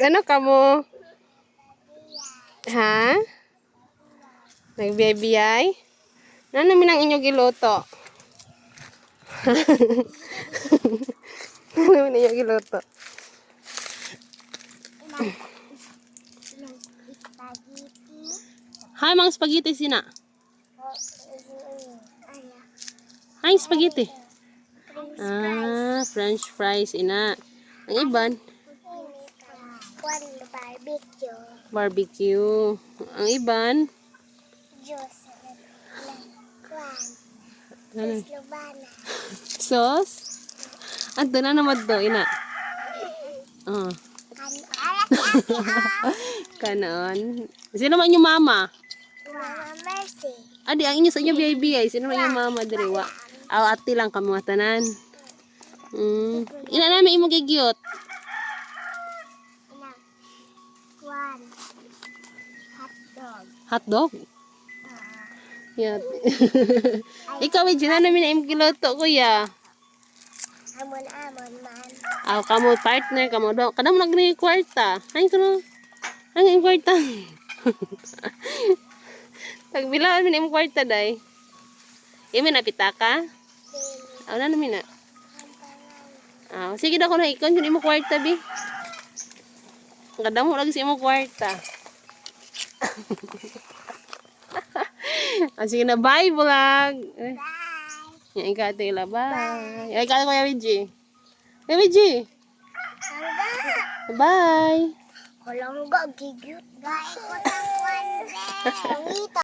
Nag-ano ka mo? Ha? Nagbibiyay? Ano namin ang inyong giluto? Ano namin inyong giluto? Hi, mga spaghetti sina. Hi, spaghetti. Ah, French fries ina. Ang iban? Barbecue. Barbecue. Ang iban? Juice. Ano? Lubana. Sauce? Anto na naman do, ina. Oh. Kanon. Sino man yung mama? Mama Mercy. Adi, ang inyo sa inyo biyay-biyay. Sino man yung mama diriwa? Aw, ati lang kamo tanan. Ina namin imo gigyot. One. Hot dog. Hot dog? Yat. Ikaw, Ejin, ano namin na imo giluto, kuya? Amon-amon man. Aw, kamo partner, kamo do. Kada mo nagni kwarta. Ay, kuno. Ang kwarta. Tagbilaan mi na imo kwarta, day. Imo na pitaka? Aw, na namin na. Aw, sige daw ko na ikon yun imo kwarta, bi. Kada mo lagi sa imo kwarta. Sige na, bye vlog. Bye. Yan, ikaw ito ila, bye. Yan, ikaw Kuya Wiji. Kuya Wiji, Hangga. bye. Walang gagigit. Bye. Walang one.